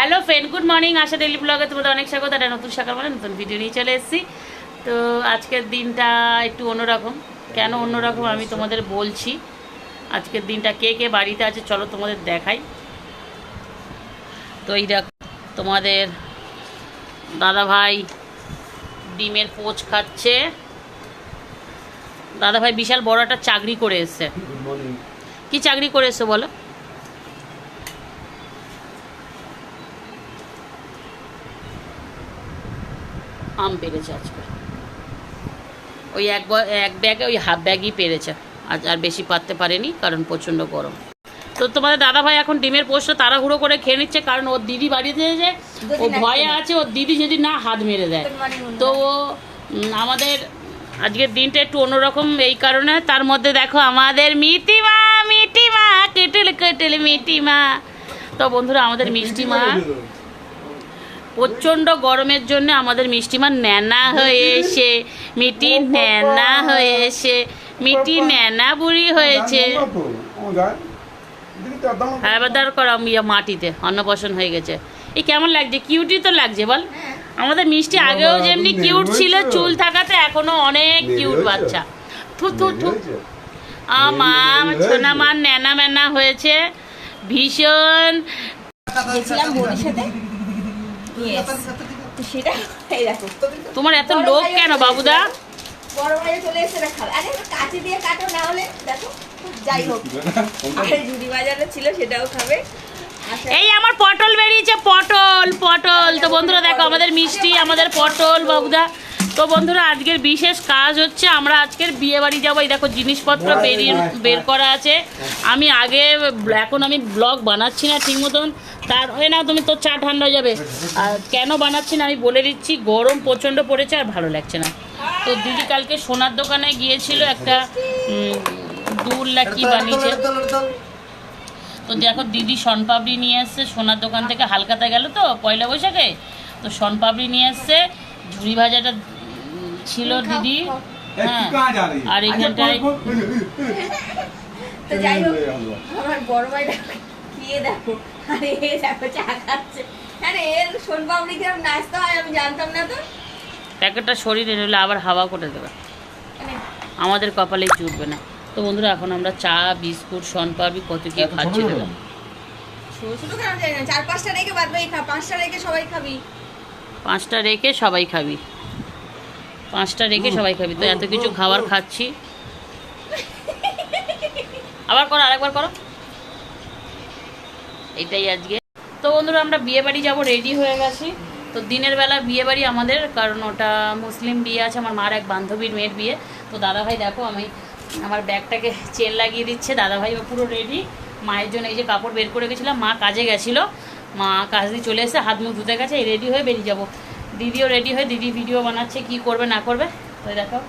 Hello friend, good morning. Asha daily ব্লগে তোমাদের অনেক স্বাগত। একটা নতুন সকাল মানে নতুন ভিডিও নিয়ে চলে এসেছি। তো আজকের দিনটা একটু অন্যরকম। কেন অন্যরকম আমি তোমাদের বলছি। আজকের দিনটা কে কে বাড়িতে আছে চলো তোমাদের দেখাই। তো এই দেখো তোমাদের দাদা ভাই ডিমের পোচ খাচ্ছে। দাদা ভাই বিশাল বড় একটা চাকরি করে এসছে। কি চাকরি করে এসছে বলো? আম পেরেছে আজকে, ওই এক ব্যাগে ওই হাফ ব্যাগই পেরেছে, আজ আর বেশি পারতে পারেনি কারণ প্রচণ্ড গরম। তো তোমাদের দাদা ভাই এখন ডিমের পোস্টটা তাড়াহুড়ো করে খেয়ে নিচ্ছে, কারণ ওর দিদি বাড়িতে যে ও ভয়ে আছে ওর দিদি যদি না হাত মেরে দেয়। তো আমাদের আজকের দিনটা একটু অন্যরকম এই কারণে। তার মধ্যে দেখো আমাদের মিটিমা কেটেল কেটেল মিটিমা। তো বন্ধুরা আমাদের মিষ্টিমা প্রচণ্ড গরমের জন্য আমাদের মিষ্টিমা ন্যানা হয়েছে, মিটি ন্যানা হয়েছে, মিটি ন্যানা বুড়ি হয়েছে। হায়বাদার করা মাটিতে অন্নপ্রাশন হয়ে গেছে। এই কেমন লাগছে? কিউটই তো লাগছে বল। আমাদের মিষ্টি আগেও যেমনি কিউট ছিল চুল থাকাতে এখনো অনেক কিউট বাচ্চা। থু থু থু আমার সোনা মা ন্যানা ম্যানা হয়েছে ভীষণ। তোমার এত লোভ কেন বাবুদা? এই আমার পটল বেরিয়েছে, পটল পটল। তো বন্ধুরা দেখো আমাদের মিষ্টি, আমাদের পটল বাবুদা। তো বন্ধুরা আজকের বিশেষ কাজ হচ্ছে, আমরা আজকের বিয়ে বাড়ি যাবো। এই দেখো জিনিসপত্র বের করা আছে। আমি এখন আমি ব্লগ বানাচ্ছি না ঠিক মতন, তার হয় না তুমি তোর চা ঠান্ডা হয়ে যাবে। আর কেন বানাচ্ছি না আমি বলে দিচ্ছি, গরম প্রচণ্ড পড়েছে আর ভালো লাগছে না। তো দিদি কালকে সোনার দোকানে গিয়েছিল, একটা দুল্লা কি বানিয়েছে। তো দেখো দিদি শনপাপড়ি নিয়ে এসছে সোনার দোকান থেকে, হালকাতে গেল তো পয়লা বৈশাখে। তো শনপাপড়ি নিয়ে এসছে, ঝুড়ি ভাজাটা ছিল দিদি। হ্যাঁ, আর এখানটায় প্যাকেটটা শরীরে নিলে আবার হাওয়া করে দেবে, আমাদের কপালেই জুটবে না। তো বন্ধুরা এখন আমরা চা বিস্কুট শনপাপড়ি কত কি খাচ্ছি। পাঁচটা রেখে সবাই খাবি। তো এত কিছু খাবার খাচ্ছি। আবার করো, আরেকবার করো। এটাই আজকে। তো বন্ধুরা আমরা বিয়ে বাড়ি যাবো, রেডি হয়ে গেছি। তো দিনের বেলা বিয়ে বাড়ি আমাদের, কারণ ওটা মুসলিম বিয়ে আছে, আমার মার এক বান্ধবীর মেয়ের বিয়ে। তো দাদাভাই দেখো আমি আমার ব্যাগটাকে চেন লাগিয়ে দিচ্ছে। দাদাভাই পুরো রেডি। মায়ের জন্য এই যে কাপড় বের করে গেছিলাম, মা কাজে গেছিলো, মা কাজ দিয়ে চলে এসে হাত মুখ ধুতে গেছে, এই রেডি হয়ে বেরিয়ে যাবো। দিদিও রেডি হয়ে, দিদি ভিডিও বানাচ্ছে কি করবে না করবে। তো দেখো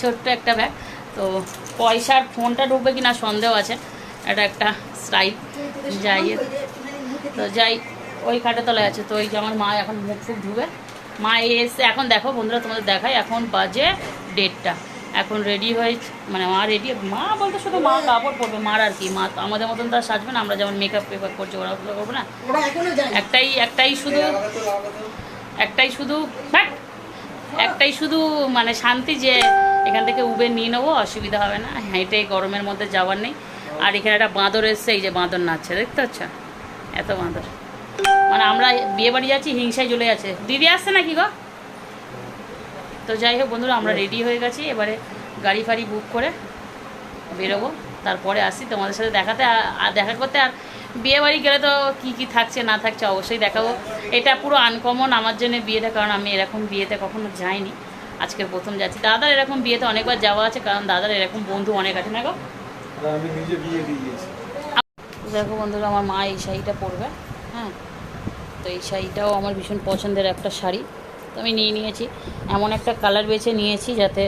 ছোট্ট একটা ব্যাগ। তো পয়সার ফোনটা ঢুকবে কিনা সন্দেহ আছে, এটা একটা স্টাইল। যাই ওই খাটে তলায় আছে। তো ওই যে আমার মা এখন মুখ ফুক ধুবে, মা এসে এখন দেখো বন্ধুরা তোমাদের দেখাই, এখন বাজে 1:30। এখন রেডি হয়ে মানে মা রেডি, মা বলতে শুধু মা কাপড় পরবে, মার আর কি, মা আমাদের মতন তার সাজবে না। আমরা যেমন মেকআপ টেকআপ করছি ওরা করবো না। একটাই শুধু মানে শান্তি যে এখান থেকে উবের নিয়ে নেবো, অসুবিধা হবে না, হেঁটে গরমের মধ্যে যাওয়ার নেই। আর এখানে একটা বাঁদর এসছে, এই যে বাঁদর নাচছে, দেখতে পাচ্ছ এত বাঁদর। মানে আমরা বিয়ে বাড়ি যাচ্ছি, হিংসায় জ্বলে যাচ্ছে। দিদি আসছে নাকি গো? তো যাই হোক বন্ধুরা আমরা রেডি হয়ে গেছি, এবারে গাড়ি ফাড়ি বুক করে বেরোবো, তারপরে আসি তোমাদের সাথে দেখা করতে। আর বিয়ে বাড়ি গেলে তো কী থাকছে না থাকছে অবশ্যই দেখাবো। এটা পুরো আনকমন আমার জন্য বিয়েটা, কারণ আমি এরকম বিয়েতে কখনো যাইনি, আজকের প্রথম যাচ্ছি। দাদার এরকম বিয়েতে অনেকবার যাওয়া আছে, কারণ দাদার এরকম বন্ধু অনেক আছে না গো। দেখো বন্ধুরা আমার মা এই শাড়িটা পরবে। হ্যাঁ, তো এই শাড়িটাও আমার ভীষণ পছন্দের একটা শাড়ি, তো আমি নিয়ে নিয়েছি। এমন একটা কালার বেছে নিয়েছি যাতে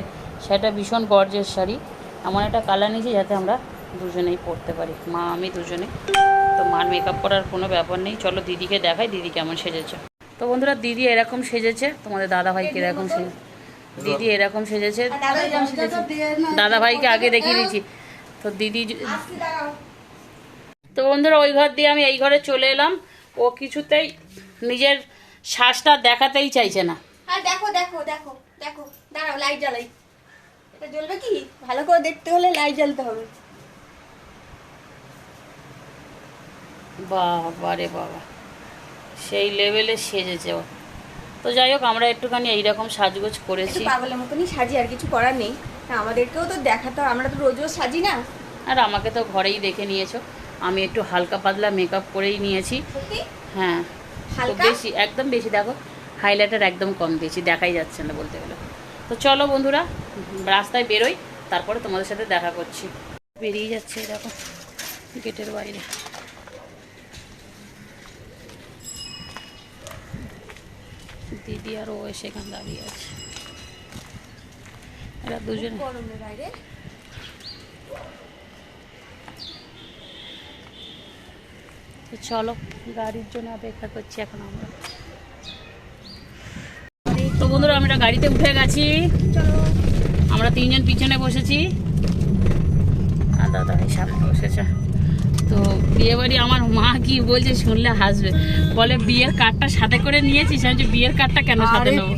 সেটা ভীষণ গর্জের শাড়ি, এমন একটা কালার নিয়েছি যাতে আমরা দুজনেই পরতে পারি, মা আমি দুজনে। তো মার মেকআপ করার কোনো ব্যাপার নেই। চলো দিদিকে দেখাই দিদি কেমন সেজেছে। তো বন্ধুরা দিদি এরকম সেজেছে, তোমাদের দাদাভাইকে এরকম সেজেছে, দিদি এরকম সেজেছে, দাদাভাইকে আগে দেখিয়ে দিয়েছি। তো দিদি তো বন্ধুরা ওই ঘর দিয়ে আমি এই ঘরে চলে এলাম। ও কিছুতেই নিজের শ্বাসটা দেখাতেই চাইছে না। হ্যাঁ দেখো দেখো দেখো দেখো, দাঁড়াও লাইট জ্বালাই। এটা জ্বলবে কি? ভালো করে দেখতে হলে লাইট জ্বালতে হবে। বাবা রে বাবা, সেই লেভেলে সেজেছে ও। তো যাই হোক, আমরা একটুখানি এইরকম সাজগোজ করেছি। পাগলের মতনই সাজি, আর কিছু করার নেই। আমাদেরকেও তো দেখাতে, আমরা তো রোজ রোজ সাজি না। আর আমাকে তো ঘরেই দেখে নিয়েছো, আমি একটু হালকা পাতলা মেকআপ করেই নিয়েছি। হ্যাঁ, বেশি একদম বেশি দেখো, হাইলাইটার একদম কম দিয়েছি, দেখাই যাচ্ছে না বলতে গেলে। তো চলো বন্ধুরা, রাস্তায় বেরোই, তারপরে তোমাদের সাথে দেখা করছি। বেরিয়ে যাচ্ছে দেখো গেটের বাইরে। দিদি আর ও সেখানে দাঁড়িয়ে আছে, এরা দুজনে। তো চলো, গাড়ির জন্য অপেক্ষা করছি এখন আমরা। তো বন্ধুরা, আমরা গাড়িতে উঠে গেছি, আমরা তিনজন পিছনে বসেছি আর দাদা এই সামনে বসেছে। তো বিয়ে বাড়ি আমার মা কি বলছে শুনলে হাসবে, বলে বিয়ের কার্ডটা সাথে করে নিয়েছিস? আমি বিয়ের কার্ডটা কেন সাথে নেবো?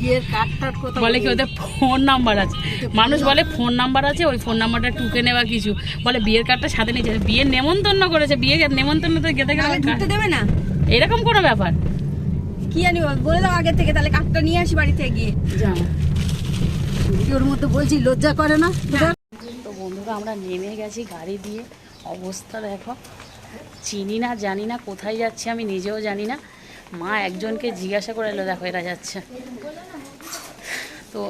বলে কি ওদের ফোন নাম্বার আছে, মানুষ বলে ফোন নাম্বার আছে, ওই ফোন নাম্বারটা টুকে নেওয়া কিছু, বলে বিয়ের কার্ডটা সাথে নিয়েছে। বিয়ের নেমন্তন্ন করেছে, বিয়ে নেমন্তন্ন তো গেতে গেলে ঢুকতে দেবে না, এরকম কোনো ব্যাপার কি জানি, বলে দাও আগে থেকে, তাহলে কার্ডটা নিয়ে আসি বাড়ি থেকে গিয়ে। ওর মতো বলছি, লজ্জা করে না? তো বন্ধুরা, আমরা নেমে গেছি গাড়ি দিয়ে, অবস্থা দেখো, চিনি না জানি না কোথায় যাচ্ছে, আমি নিজেও জানি না। মা একজনকে জিজ্ঞাসা করে এলো, দেখো এরা যাচ্ছে। তো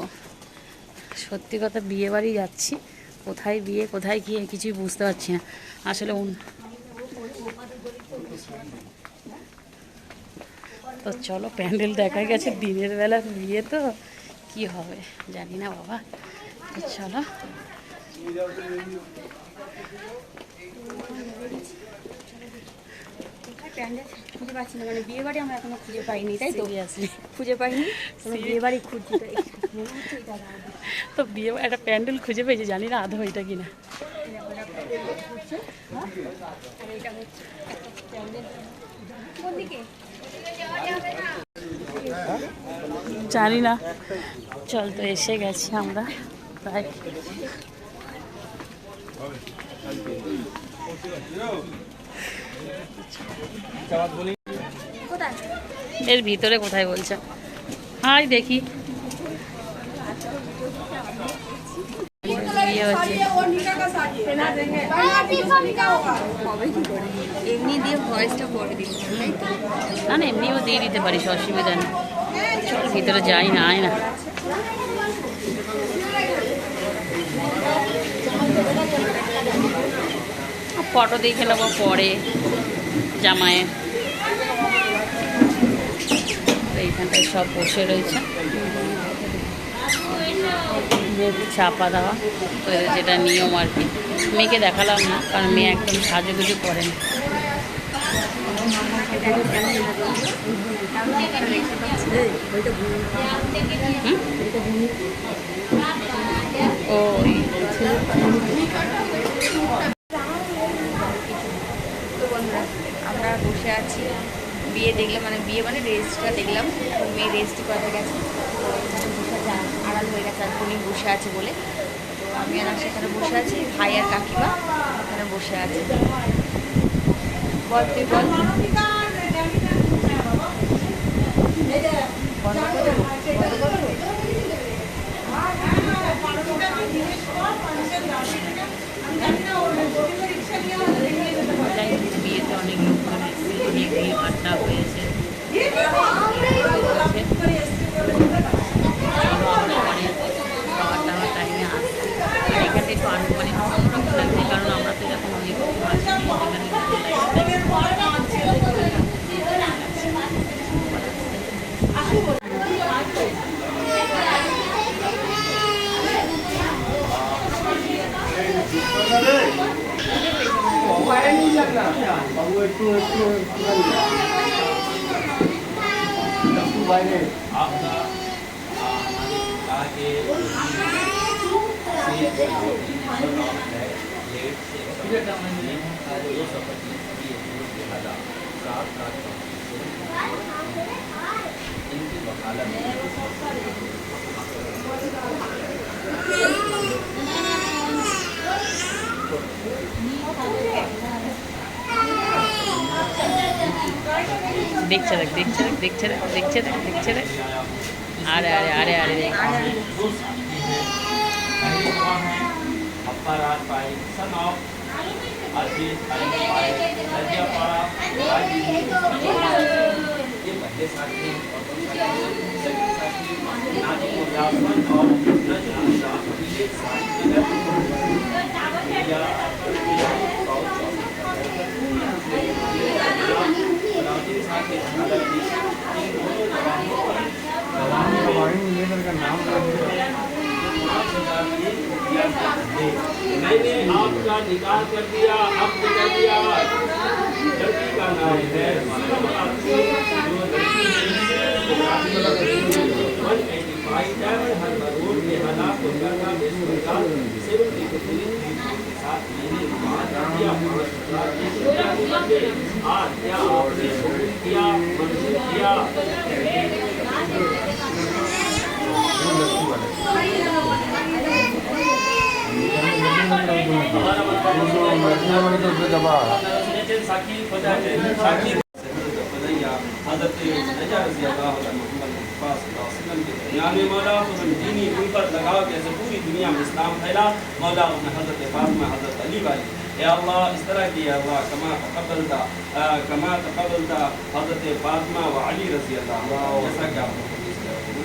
সত্যি কথা, বিয়ে বাড়ি যাচ্ছি, কোথায় বিয়ে কোথায় গিয়ে কিছুই বুঝতে পারছি না আসলে। তো চলো, প্যান্ডেল দেখা গেছে, দিনের বেলা বিয়ে তো কি হবে জানি না বাবা। তো চলো, খুঁজে পাচ্ছি না, মানে বিয়ে বাড়ি আমরা এখনো খুঁজে পাইনি, তাই তো? খুঁজে পাইনি, বিয়ে বাড়ি খুঁজছি। তো বিয়ে একটা প্যান্ডেল খুঁজে পেয়েছি, জানি না আদৌ এটা কিনা। জানি না, চল তো এসে গেছি আমরা প্রায়। এর ভিতরে কোথায় বলছে? হাই দেখি, বিয়ে হচ্ছে। এমনি দিয়ে ভয়েসটা পরে দিই, না না, এমনিও দিয়ে দিতে পারিস, অসুবিধা নেই। চল ভিতরে যাই না, আয় না। ফটো দেখে নেবো পরে জামাইয়ের। এইখানটায় সব বসে রয়েছে, চাপা দেওয়া, তো যেটা নিয়ম আর কি। মেয়েকে দেখালাম না, কারণ মেয়ে একদম সাজুগুজু করেন। ওই আমরা বসে আছি, বিয়ে দেখলাম, মানে বিয়ে মানে রেজিস্ট্রিটা দেখলাম, মেয়ে রেজিস্ট্রি করতে গেছে, আড়াল হয়ে গেছে, আর উনি বসে আছে বলে। তো আমি আর সেখানে বসে আছি, ভাই আর কাকিমা ওখানে বসে আছে। বল তুই বল। বিয়েতে অনেক লোক বিয়ে কাটটা হয়েছে। খাওয়ার টাওয়ার টাইমে আসছে, আর এখানে একটু মানে অন্যরকম লাগছে, কারণ আমরা তো এরকম অনেক দেখছে দেখ দেখছে দেখ দেখছে দেখ দেখছে দেখ দেখছে দেখ আরে আরে আরে আরে দেখ मैंने आपका निकाह कर दिया, अब कर दिया। लड़की का नाम है सिर्फ आपकी जो लड़की है हर मरूर के हालात को करना बेसुरा सिर्फ एक पुलिस के साथ मैंने बात किया आज क्या आपने किया मंजूर किया साकी खुदा साकी हज़रत नजा रज़ी अल्लाह मोहम्मद मुस्तफ़ा सल्लल्लाहु अलैहि वसल्लम के दरमियान में मौला उन दीनी उन पर लगाओ कैसे पूरी दुनिया में इस्लाम फैला मौला उन हज़रत फातिमा हज़रत अली वाली या अल्लाह इस तरह की या अल्लाह कमा तक़ब्बलता हज़रत फातिमा व अली रज़ी अल्लाह जैसा कि आप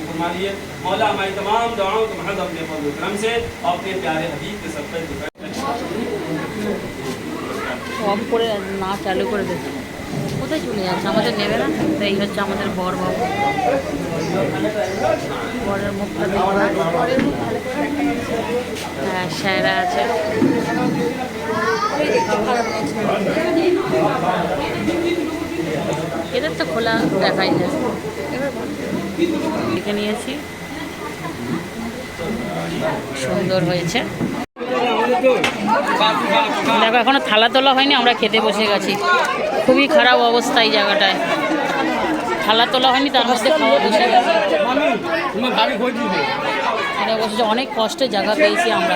फरमा लिए मौला हमारी तमाम दुआओं को महज अपने फज़ल करम से और अपने प्यारे हबीब के सदक़े অফ করে না চালু করে দিচ্ছে কোথায় চলে যাচ্ছে আমাদের নেবে না তো এই হচ্ছে আমাদের বর বাবু বরের মুখটা হ্যাঁ স্যারা আছে এদের তো খোলা দেখাই যায় দেখে নিয়েছি সুন্দর হয়েছে দেখো এখনো থালা তোলা হয়নি আমরা খেতে বসে গেছি খুবই খারাপ অবস্থা এই জায়গাটায় থালা তোলা হয়নি তার মধ্যে খাওয়া বসে গেছে এটা বসেছে অনেক কষ্টের জায়গা পেয়েছি আমরা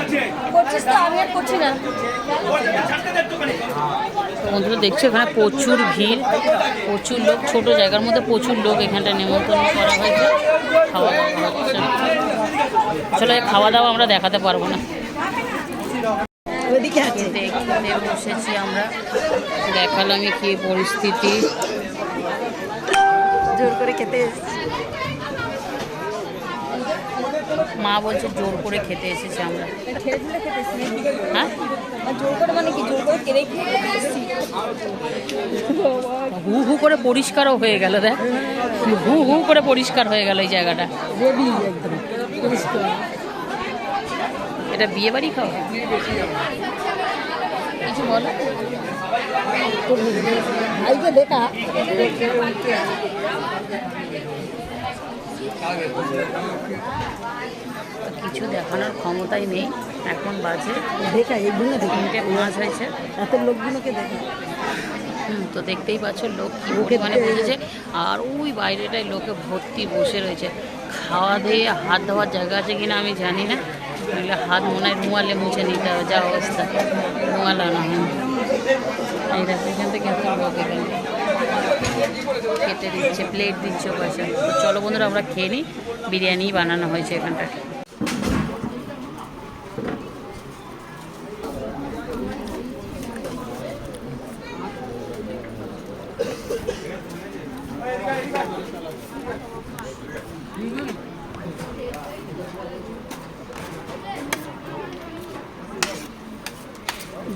বন্ধুরা দেখছো এখানে প্রচুর ভিড় প্রচুর লোক ছোট জায়গার মধ্যে প্রচুর লোক এখানটা নিমন্ত্রণ করা হয়েছে খাওয়া দাওয়া হচ্ছে আসলে খাওয়া দাওয়া আমরা দেখাতে পারবো না দেখতে বসেছি আমরা দেখালাম কি পরিস্থিতি জোর করে খেতে মা বলছে জোর করে খেতে এসেছি আমরা হ্যাঁ জোর করে মানে কি জোর করে কেড়ে হু হু করে পরিষ্কারও হয়ে গেল দেখ হু হু করে পরিষ্কার হয়ে গেল এই জায়গাটা এটা বিয়ে বাড়ি খাও কিছু বলো দেখা কিছু দেখানোর ক্ষমতাই নেই এখন বাজে দেখা এগুলো তিনটে 5 হয়েছে এত লোকগুলোকে দেখা তো দেখতেই পাচ্ছ লোক কি পরিমাণে বসেছে আর ওই বাইরেটায় লোকে ভর্তি বসে রয়েছে খাওয়া দিয়ে হাত ধোয়ার জায়গা আছে কিনা আমি জানি না নইলে হাত মনে হয় রুমালে মুছে নিতে হবে যা অবস্থা রুমাল আনা হয় এই দেখো এখান থেকে এত লোক এখানে কেটে দিচ্ছে প্লেট দিচ্ছে পয়সা তো চলো বন্ধুরা আমরা খেয়ে নিই বিরিয়ানি বানানো হয়েছে এখানটা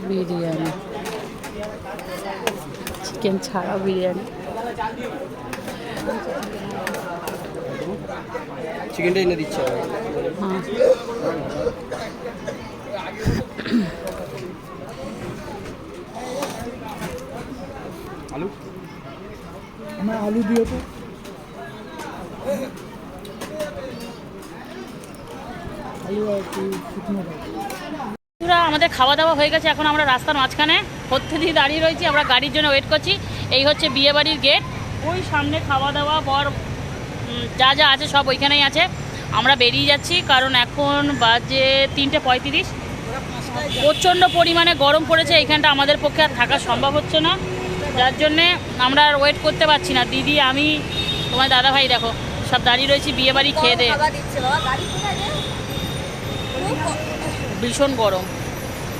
বিরিয়ানি চিকেন ছাড়া বিরিয়ানি চিকেনটা এনে দিচ্ছে হ্যাঁ আলু আমার আলু দিও তো আলু আর কি শুকনো আমাদের খাওয়া দাওয়া হয়ে গেছে, এখন আমরা রাস্তার মাঝখানে হত্যে দিয়ে দাঁড়িয়ে রয়েছি, আমরা গাড়ির জন্য ওয়েট করছি। এই হচ্ছে বিয়েবাড়ির গেট, ওই সামনে খাওয়া দাওয়া বর যা যা আছে সব ওইখানেই আছে। আমরা বেরিয়ে যাচ্ছি কারণ এখন বাজে 3:35। প্রচণ্ড পরিমাণে গরম পড়েছে, এইখানটা আমাদের পক্ষে আর থাকা সম্ভব হচ্ছে না, যার জন্যে আমরা আর ওয়েট করতে পারছি না। দিদি, আমি, তোমার দাদা ভাই দেখো সব দাঁড়িয়ে রয়েছি বিয়েবাড়ি খেয়ে দে। ভীষণ গরম।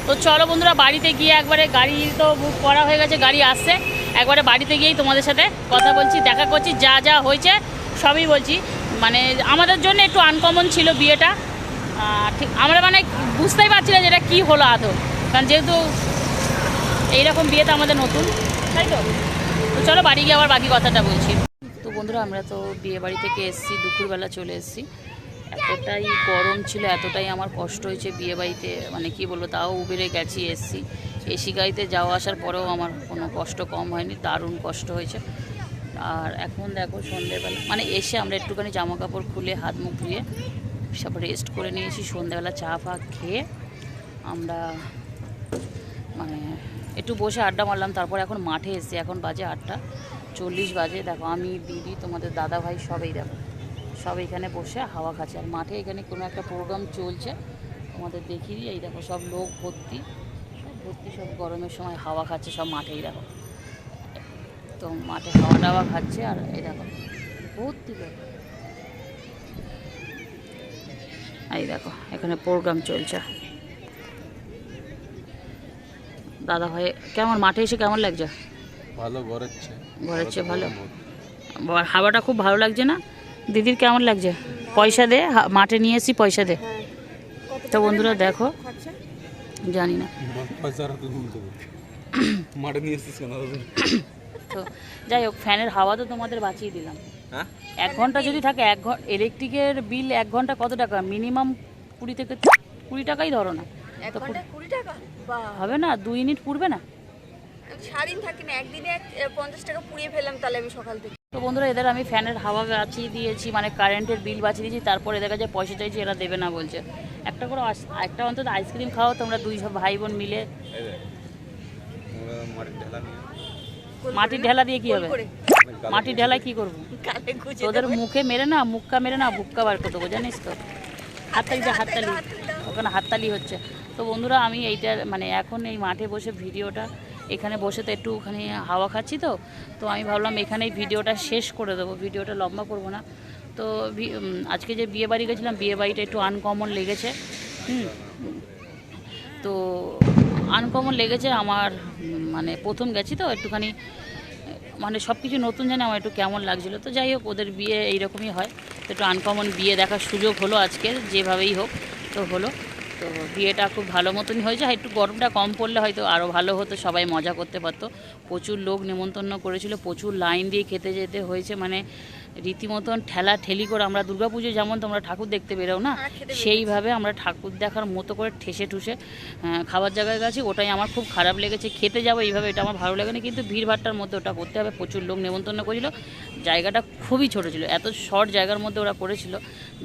তো চলো বন্ধুরা, বাড়িতে গিয়ে একবারে, গাড়ি তো বুক করা হয়ে গেছে, গাড়ি আসছে, একবারে বাড়িতে গিয়েই তোমাদের সাথে কথা বলছি, দেখা করছি, যা যা হয়েছে সবই বলছি। মানে আমাদের জন্য একটু আনকমন ছিল বিয়েটা, ঠিক আমরা মানে বুঝতেই পারছি না যেটা কী হলো আদৌ, কারণ যেহেতু এইরকম বিয়েটা আমাদের নতুন, তাই তো। তো চলো বাড়ি গিয়ে আবার বাকি কথাটা বলছি। তো বন্ধুরা, আমরা তো বিয়ে বাড়ি থেকে এসেছি, দুপুরবেলা চলে এসেছি। এতটাই গরম ছিল, এতটাই আমার কষ্ট হয়েছে বিয়ে বাড়িতে, মানে কি বলবো, তাও উবেরে গেছি এসেছি। এসি গাড়িতে যাওয়া আসার পরেও আমার কোনো কষ্ট কম হয়নি, দারুণ কষ্ট হয়েছে। আর এখন দেখো সন্ধ্যেবেলা, মানে এসে আমরা একটুখানি জামা কাপড় খুলে হাত মুখ ধুয়ে সব রেস্ট করে নিয়েছি। সন্ধ্যেবেলা চা ফা খেয়ে আমরা মানে একটু বসে আড্ডা মারলাম, তারপর এখন মাঠে এসেছি। এখন বাজে 8:40 বাজে। দেখো আমি, দিদি, তোমাদের দাদা ভাই সবাই দেখো সব এখানে বসে হাওয়া খাচ্ছে। আর মাঠে এখানে কোনো একটা প্রোগ্রাম চলছে, তোমাদের দেখিয়ে দিই। এই দেখো সব লোক ভর্তি, সব গরমের সময় হাওয়া খাচ্ছে সব মাঠেই দেখো। তো মাঠে হাওয়া টাওয়া খাচ্ছে, আর এই দেখো ভর্তি লোক। এই দেখো এখানে প্রোগ্রাম চলছে। দাদা ভাই কেমন, মাঠে এসে কেমন লাগছে? ভালো, ঘরের ভালো, হাওয়াটা খুব ভালো লাগছে না? দিদির কেমন লাগছে? পয়সা দে, মাঠে নিয়ে এসি, পয়সা দে। তো বন্ধুরা দেখো, জানি না মাঠে নিয়ে এসেছিস কেন? তো যাই হোক, ফ্যানের হাওয়া তো তোমাদের বাঁচিয়ে দিলাম। 1 ঘন্টা যদি থাকে, ইলেকট্রিকের বিল 1 ঘন্টা কত টাকা? মিনিমাম 20 থেকে 20 টাকাই ধরো না, তো 20 টাকা হবে না? 2 ইউনিট পুড়বে না? সারাদিন থাকি না, একদিনে 50 টাকা পুড়িয়ে ফেললাম তাহলে আমি সকাল থেকে। তো বন্ধুরা, এদের আমি ফ্যানের হাওয়া বাঁচিয়ে দিয়েছি, মানে কারেন্টের বিল বাঁচিয়ে দিয়েছি। তারপর এদের কাছে পয়সা চাইছি, এরা দেবে না বলছে। একটা করে একটা অন্তত আইসক্রিম খাও তোমরা 2 ভাই বোন মিলে। মাটির ঢেলা দিয়ে কি হবে? মাটির ঢেলায় কি করবো? তোদের মুখে মেরে না, মুক্কা মেরে না, বুক্কা বার করতে দেবো, জানিস তো। হাততালি, ওখানে হাততালি হচ্ছে। তো বন্ধুরা, আমি এইটা মানে এখন এই মাঠে বসে ভিডিওটা, এখানে বসে তো একটুখানি হাওয়া খাচ্ছি, তো আমি ভাবলাম এখানেই ভিডিওটা শেষ করে দেবো, ভিডিওটা লম্বা করবো না। তো আজকে যে বিয়ে বাড়ি গেছিলাম, বিয়ে বাড়িটা একটু আনকমন লেগেছে। তো আনকমন লেগেছে আমার, মানে প্রথম গেছি তো একটুখানি, মানে সব কিছু নতুন জানে, আমার একটু কেমন লাগছিলো। তো যাই হোক, ওদের বিয়ে এইরকমই হয়, তো একটু আনকমন বিয়ে দেখার সুযোগ হলো আজকে, যেভাবেই হোক তো হলো। তো বিয়েটা খুব ভালো মতনই হয়েছে। একটু গরমটা কম পড়লে হয়তো আরও ভালো হতো, সবাই মজা করতে পারতো। প্রচুর লোক নেমন্তন্ন করেছিল, প্রচুর লাইন দিয়ে খেতে যেতে হয়েছে, মানে রীতিমতন ঠেলা ঠেলি করে। আমরা দুর্গাপুজো যেমন তোমরা ঠাকুর দেখতে বেরো না, সেইভাবে আমরা ঠাকুর দেখার মতো করে ঠেসে ঠুসে খাবার জায়গায় গেছি। ওটাই আমার খুব খারাপ লেগেছে, খেতে যাবো এইভাবে এটা আমার ভালো লাগেনি, কিন্তু ভিড়ভাট্টার মধ্যে ওটা করতে হবে। প্রচুর লোক নেমন্তন্ন করেছিল, জায়গাটা খুবই ছোটো ছিল, এত শর্ট জায়গার মধ্যে ওরা করেছিল,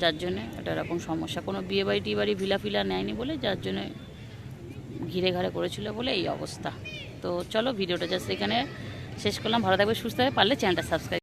যার জন্যে এটা এরকম সমস্যা। কোনো বিয়ে বাড়ি টিয়ে বাড়ি ভিলা ফিলা নেয়নি বলে, যার জন্যে ঘিরে ঘাড়ে করেছিল বলে এই অবস্থা। তো চলো ভিডিওটা জাস্ট এখানে শেষ করলাম। ভালো থাকবে, সুস্থ হবে, পারলে চ্যানেলটা সাবস্ক্রাইব।